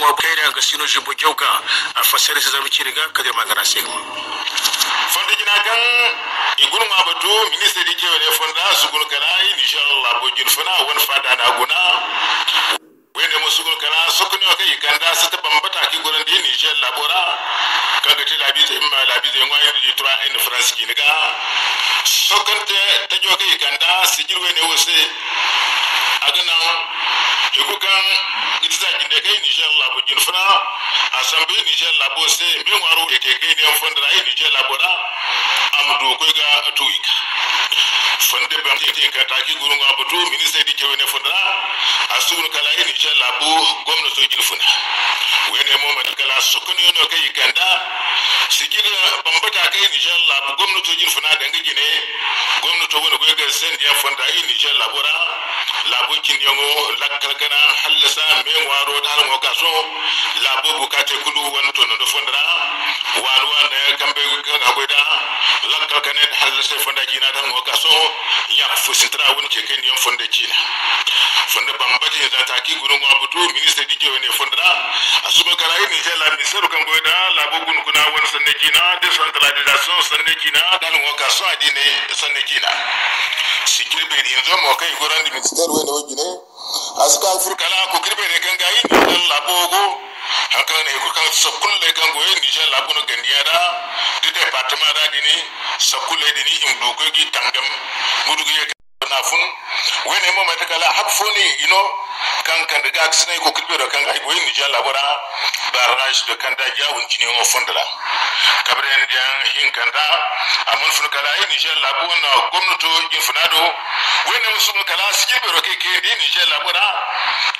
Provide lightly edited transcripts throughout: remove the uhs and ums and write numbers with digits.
wa kaira ga sino jibo gyauga a fasare sa zabi kiriga kadir magana sai fonda gina kan igun ma batu ministre di kewe ne fonda sugun kala inshallah bo jirfana won fada na guna wende mo sugun kala sokuni o kai kanda sa ta bambata ki gurin di inshallah bora kaga ti labi ta imma labi ta ngwa di tura in france ki niga sokante ta jo kai kanda sigirwe ne wose agana ikukan itza ginde kai inshallah bo jirfana asambe inshallah bo se me waro ke kai ne fonda ai inshallah bora amdu ko ga atuika fonde bam te ka taki gurunga butu ministre di kewe ne fonda asun kala ini inshallah bu gomna so jirfuna wene mo ma kala sukuni no kai kanda sigida bambata kai inshallah bu gomna so jirfuna danga gine gomna to wona ko ga sen dia fonda ini inshallah bora labo kin yongo lakkal kana halasa me waro dal mo kaso labo bukate kudu won to no fonda waru ne kambe kan agoda lakkal kana halasa fonda kina dan mo kaso ya fusitra won ke ken yon fonda kina fonda bambati za ta ki gurun abutu ministre di kewe ne fonda asuma karai ni jela ministre kan goda labo gun kuna won sanne kina decentralisation sanne kina dan mo kaso adine sanne kina sikirbe ni zo mo kai guran di ministre wene wajine aska furkala ko kirbe ne kan gayi ni labo go hakan ne ko kan sakulle kan goye ni jela labo no gandiara di departement da dini sakulle dini imdu ko gi tangam mudugo ye nafun wene mo mata kala habfoni kan daga aksine ko kirbe do kan gayi goye ni jela labora barrage de kan da jawun kini mo fondala kabren dian hin kanda amon fun kala ni jela labo na gomnato jin funado wene musun kala sikirbe ro ke ni jela labora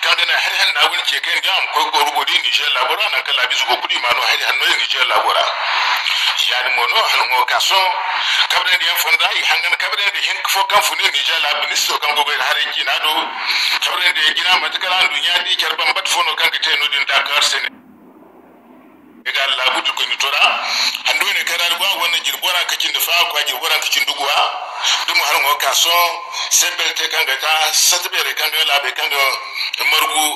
kan da har na wun ke kan jam ko gorugo ni jela labora na kala bisu ko kudi mano har hanno ni jela labora yani mono halmo kaso kabren dian fonda hangan kabren de hin fo kan fune ni jela ministro kan go har ki nado kabren de gina matakala dunya di kerban bat fono kan kete no din Dakar sen ga labu du ko ni tora hando ne karar gwa wannan girbora kakin da fa kwa girbora kakin dugwa dum har ngo kaso sebelte kan ga ta satbere kan ga labe kan ga margu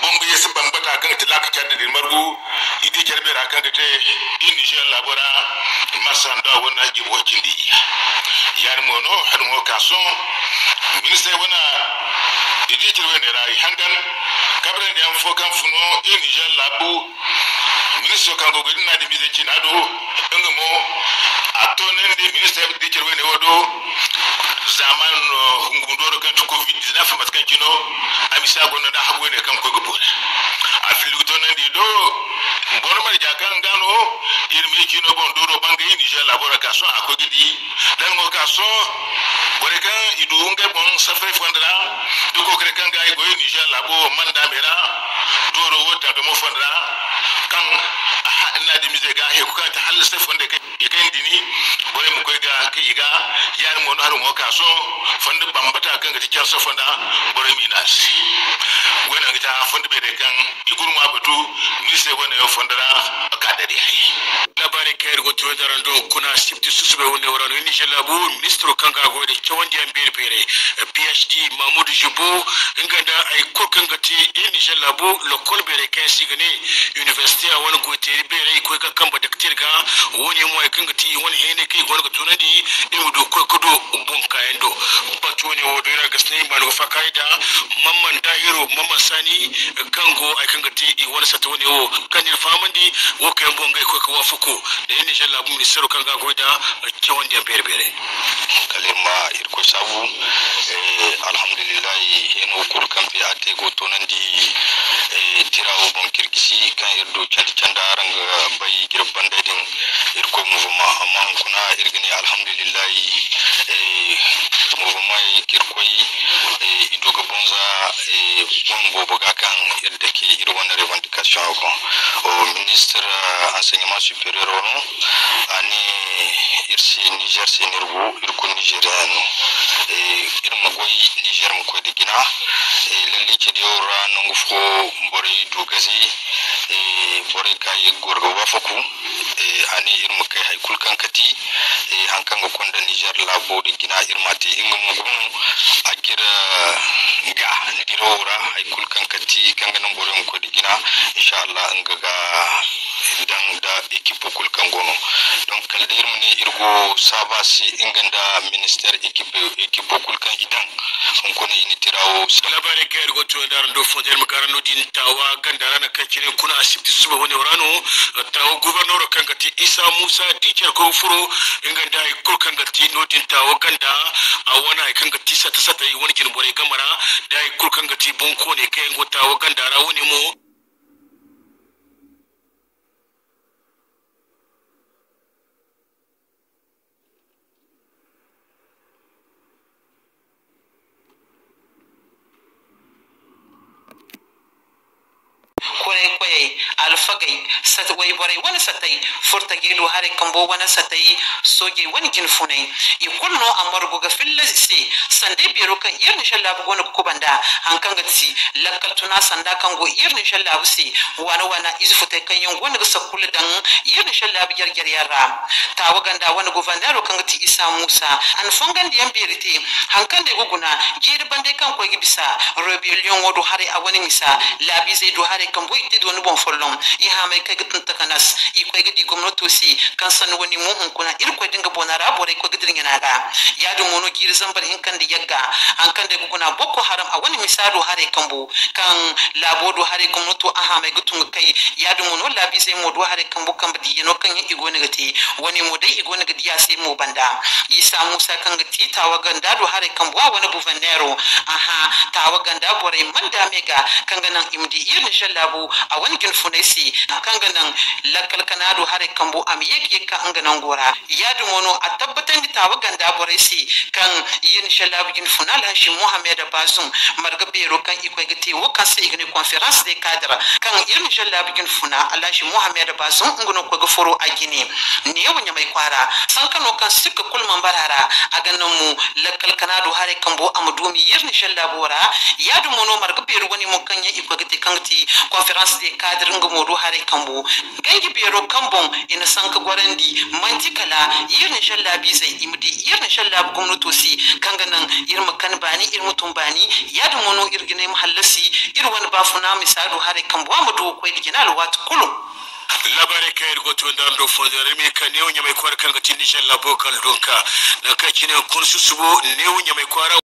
bongo yesu bambata kan tilaka kadde de margu idi kerbera kan ga te insha Allah bora masanda wannan gibo kindi yar mono har ngo kaso ministre wana idi kirwe ne rai hangan kabren de am fo kan funo insha Allah bu ministre kan go gudina de bize kinado ngamo atonen de ministre de kirwe ne wodo zaman ngundoro kan covid 19 matkan kino amisa gonna da habu ne kan ko gubona afilu tonen di do borma ja kan gano irme kino bon doro bangi ni je labora kaso akogidi dan mo kaso bore kan idu nge bon safre fondra do ko kre kan gay goy ni je labo manda mera doro wota be mo fondra kan na di mise ga he ko ka ta hal se fonde ke ken dini bore mo koy ga ke iga yar mo no har mo kaso fonde bambata kan ga tikar so fonda bore mi nasi wona ga ta fonde be de kan iguru ma batu ni se wona yo fondara ka da di hay labari kayr go to darando kuna sifti susube woni warano ni jelabu ministro kanga go de chawandi ambere pere PhD Mahmoud Jibo nganda ay ko kanga ti ni jelabu lokol bere kan sigane university a wani go teri bere ko ka kamba daktir ga woni mo ay kanga ti woni hene kai go ga tunandi imudu ko kudo bun kayendo batu ne wodo ira gasne ba no fakaida mamman tahiro mamman sani kango ay kanga ti wani sato ne wo kanil famandi wo kan bongai ko ka wafuko da yin jalla bu ministero kan ga goida kewon da berbere kalima irko sabu alhamdulillah eno kur kan fi ate go tonandi tirawo bon kirgisi kan irdo canda arang bay girban dadin irko muvuma amma kuna irgini alhamdulillah muvuma kirkoi idoga bonza bombo boga kan irde ke irwan revendication ko o ministre enseignement supérieur on ani irsi Niger senirbu irko nigeriano irmugoy Niger mu ko digina lalle ke diora nungufo bore dugazi bore kai gorgo wafaku ani irmu kai haikul kankati hankan go konda Niger labo digina irmati ingumun gira ga ndirora ay kulkan kati kanga nan boren ko digina inshallah ngaga dan da equipe kulkan gono donc kalder mun ne irgo sabasi inganda minister equipe kulkan idan on ko ne initirawo labare ka irgo to dar do fonder makarano din tawa gandara na kacire kuna asibiti suba woni rano tawo gouverneur kanga ti Isa Musa teacher ko furo inganda kulkan gati no din tawa ganda a wana kanga ti sata yi wani jin bore gamara da kulkan gati bonko ne kai ngota wa gandara woni mo alfagai sat way bore wana satay furta gelu hare kambo wana satay soge wani kin funai ikulno amargo ga fillasi sande biro kan yirni shalla bu gona ko banda hankan gati lakkal tuna sanda kan go yirni shalla bu si wana izfutai kan yon gona ga sakul dan yirni shalla bu gargar yara tawaganda wani governor kan gati Isa Musa an fongan diyan birite hankan de guguna jiri bande kan ko gibisa rebellion wodo hare awani misa labi zai do hare kan boy te do no bon follon i ha mai kai gutun takanas i ko gidi gwamnati si kan san wani mun kuna ir ko dinga bonara bore ko gidin yana ga ya do mono giri zambar in kan da yagga an kan da guguna boko haram a wani misado hare kan bo kan labodo hare gwamnati a ha mai gutun kai ya do mono labi zai modo hare kan bo kan bidi no kan yi igo ne gati wani mo dai igo ne gadi ya sai mo banda Isa Musa kan gati tawaganda do hare kan bo wani buvannero aha tawaganda bore manda mega kan ganan imdi irin shallabu a wani ginfunaisi kan ganan lakal kanado hare kambo am yegge ka anganan gora ya dumono a tabbatan da tawaganda boraisi kan yin shallabu ginfunal Hashim Muhammad Basum marga bero kan iko gati wakan sai igni conference de cadre kan irin shallabu ginfuna Hashim Muhammad Basum ngono ko gaforo a gine ne yawanya mai kwara san kano kan suka kulman barara a ganan mu lakal kanado hare kambo amdumi irin shallabu wara ya dumono marga bero wani mun kan ya iko gati kanti conference de cadre ngomodo hare kambo gangi bero kambon ina sanka gwarandi mantikala irin shallabi sai imdi irin shallabi gwamnato si kanganan irma kan bani irma tumbani ya dumono irgine mahallasi irwan bafuna misadu hare kambo amdo ko diginal wat kulu labare kayir goto ndando fodere mi ka newo nyamay kwar kan gatin inshallah bokal donka na ka kine kun susubo newo nyamay kwara